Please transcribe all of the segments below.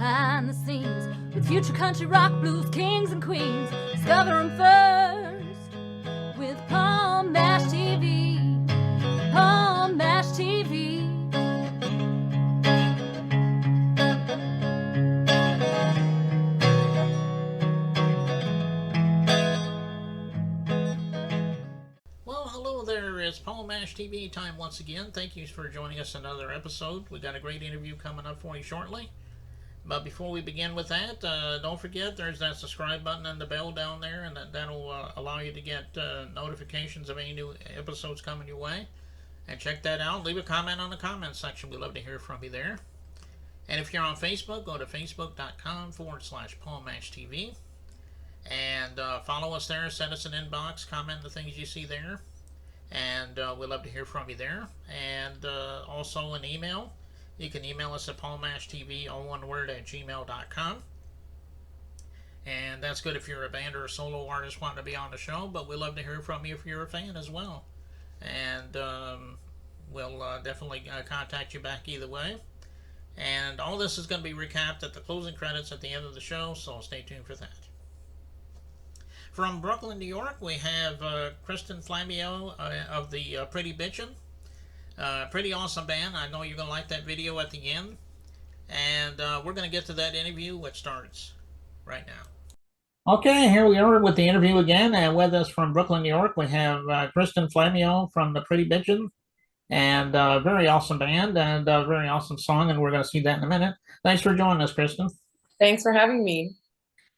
behind the scenes with future country rock blues kings and queens. Discover them first with Palm Mash TV. Palm Mash TV. Well, hello there. It's Paul Mash TV time once again. Thank you for joining us another episode. We got a great interview coming up for you shortly. But before we begin with that, don't forget there's that subscribe button and the bell down there, and that'll allow you to get notifications of any new episodes coming your way. And check that out. Leave a comment on the comments section. We'd love to hear from you there. And if you're on Facebook, go to facebook.com/PaulMashTV. And follow us there. Send us an inbox. Comment the things you see there. And we'd love to hear from you there. And also an email. You can email us at paulmashtv, all one word, at gmail.com. And that's good if you're a band or a solo artist wanting to be on the show, but we'd love to hear from you if you're a fan as well. And we'll definitely contact you back either way. And all this is going to be recapped at the closing credits at the end of the show, so stay tuned for that. From Brooklyn, New York, we have Kristin Flammio of the Pretty Bitchin. Pretty awesome band. I know you're going to like that video at the end. And we're going to get to that interview, which starts right now. Okay, here we are with the interview again. And with us from Brooklyn, New York, we have Kristin Flammio from the Pretty Bitchin. And very awesome band and a very awesome song. And we're going to see that in a minute. Thanks for joining us, Kristin. Thanks for having me.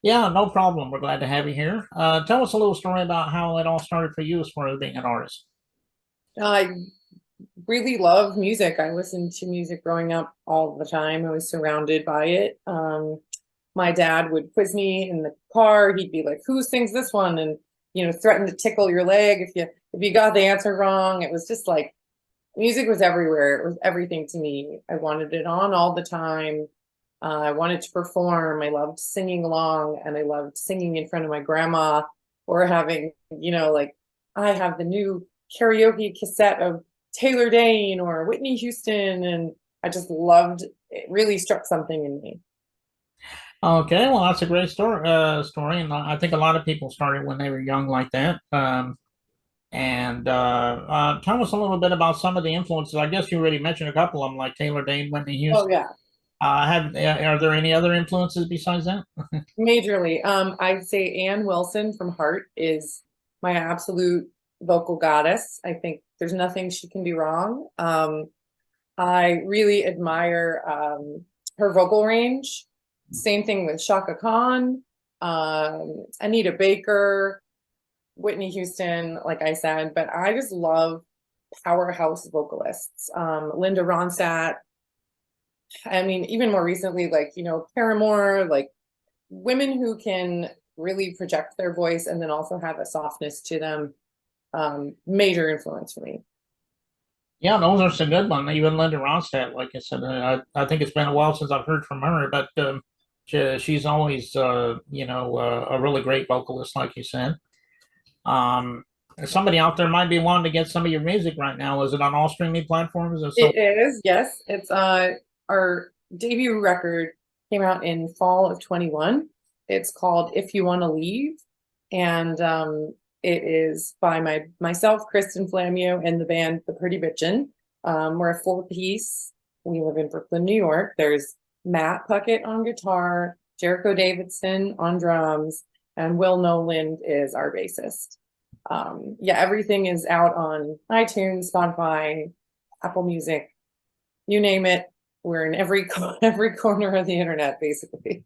Yeah, no problem. We're glad to have you here. Tell us a little story about how it all started for you as far as being an artist. I really love music. I listened to music growing up all the time. I was surrounded by it. My dad would quiz me in the car. He'd be like, "Who sings this one?" And threaten to tickle your leg if you got the answer wrong. It was just like music was everywhere. It was everything to me. I wanted it on all the time. I wanted to perform. I loved singing along, and I loved singing in front of my grandma, or having, I have the new karaoke cassette of Taylor Dane or Whitney Houston, and I just loved it. Really struck something in me. Okay, well, that's a great story, and I think a lot of people started when they were young like that. Tell us a little bit about some of the influences. I guess you already mentioned a couple of them, like Taylor Dane, Whitney Houston. Oh, yeah. Are there any other influences besides that? Majorly. I'd say Ann Wilson from Heart is my absolute vocal goddess. I think there's nothing she can do wrong. I really admire her vocal range. Same thing with Chaka Khan, Anita Baker, Whitney Houston, like I said, but I just love powerhouse vocalists. Linda Ronstadt. I mean, even more recently, Paramore, women who can really project their voice and then also have a softness to them. Major influence for me. Yeah, those are some good ones. Even Linda Ronstadt, like I said, I think it's been a while since I've heard from her, but she's always, a really great vocalist, like you said. Somebody out there might be wanting to get some of your music right now. Is it on all streaming platforms? It is, yes. It's our debut record came out in fall of 21. It's called If You Want to Leave, and it is by myself, Kristin Flammio, and the band The Pretty Bitchin. We're a 4-piece. We live in Brooklyn, New York. There's Matt Puckett on guitar, Jericho Davidson on drums, and Will Noland is our bassist. Everything is out on iTunes, Spotify, Apple Music, you name it. We're in every corner of the internet, basically.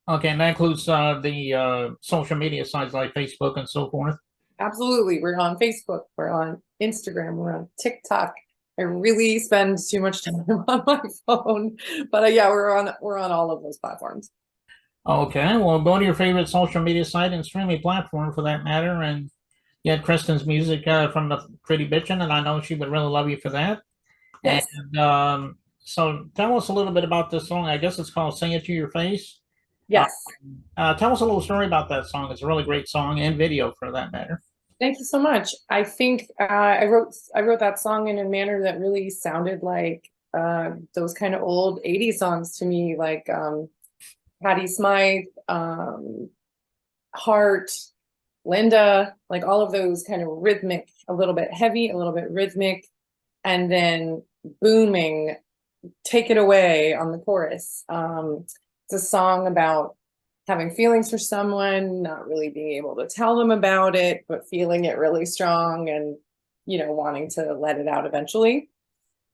Okay, and that includes the social media sites like Facebook and so forth. Absolutely, we're on Facebook, we're on Instagram, we're on TikTok. I really spend too much time on my phone, but we're on all of those platforms. Okay, well, go to your favorite social media site and streaming platform for that matter, and get Kristin's music from the Pretty Bitchin', and I know she would really love you for that. Yes. And so tell us a little bit about this song. I guess it's called Sing It to Your Face. Yes. Tell us a little story about that song. It's a really great song, and video for that matter. Thank you so much. I think I wrote that song in a manner that really sounded like those kind of old 80s songs to me, like Patty Smythe, Heart, Linda, like all of those kind of rhythmic, a little bit heavy, a little bit rhythmic, and then booming, Take It Away on the chorus. It's a song about having feelings for someone, not really being able to tell them about it, but feeling it really strong and, you know, wanting to let it out eventually.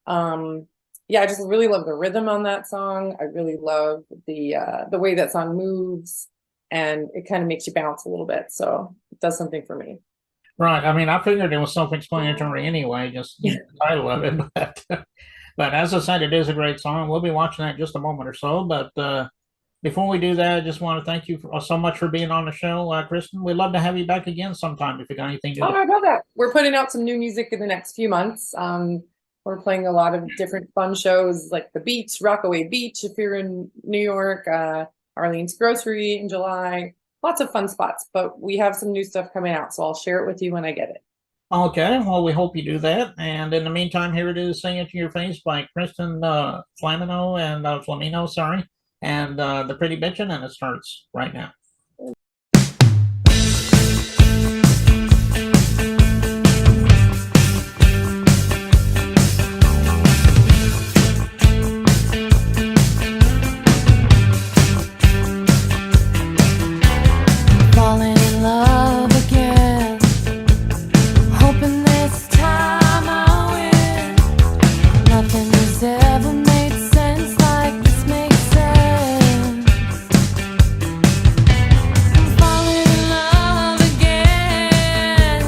Yeah, I just really love the rhythm on that song. I really love the way that song moves, and it kind of makes you bounce a little bit. So it does something for me. Right. I mean, I figured it was self-explanatory anyway, just the title of it. But as I said, it is a great song. We'll be watching that in just a moment or so. But before we do that, I just want to thank you so much for being on the show, Kristin. We'd love to have you back again sometime if you got anything to. Oh, I love that. We're putting out some new music in the next few months. We're playing a lot of different fun shows like the Beach, Rockaway Beach, if you're in New York, Arlene's Grocery in July. Lots of fun spots, but we have some new stuff coming out, so I'll share it with you when I get it. Okay, well, we hope you do that. And in the meantime, here it is, Sing It to Your Face by Kristin Flammio and Flammino, sorry, and the Pretty Bitchin', and it starts right now. Falling in love again, hoping this time I'll win. Nothing has ever made sense like this makes sense. I'm falling in love again,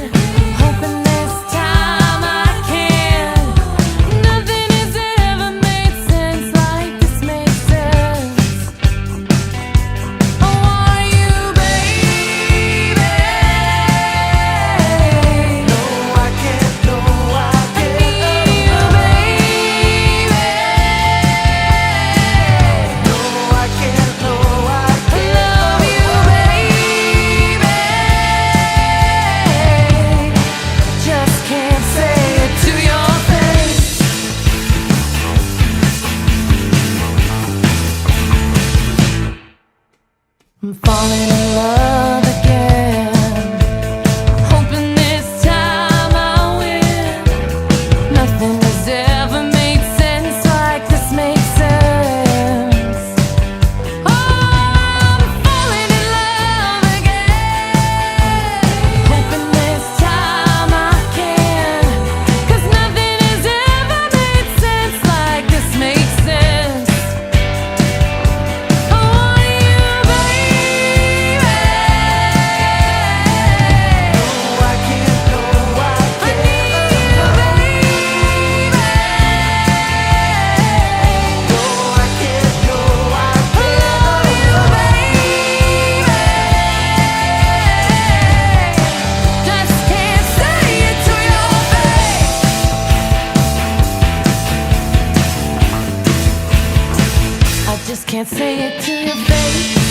hoping this time I can. Nothing has ever made sense like this makes sense. Oh, are you, baby? No, I can't. No, I I need can't. you, baby. No, I can't. No, I I love you, baby. Just can't say it to your face. I'm falling in love again, hoping this time I'll win. Nothing has ever made sense like this makes sense. Oh, I'm falling in love again, hoping this time I can. 'Cause nothing has ever made sense like this makes sense. Oh, are you, baby? No, I can't. No, I I can't. need you, baby. No, I can't. No, I I can't. love you, baby. Just can't say it to your face. I just can't say it to your face.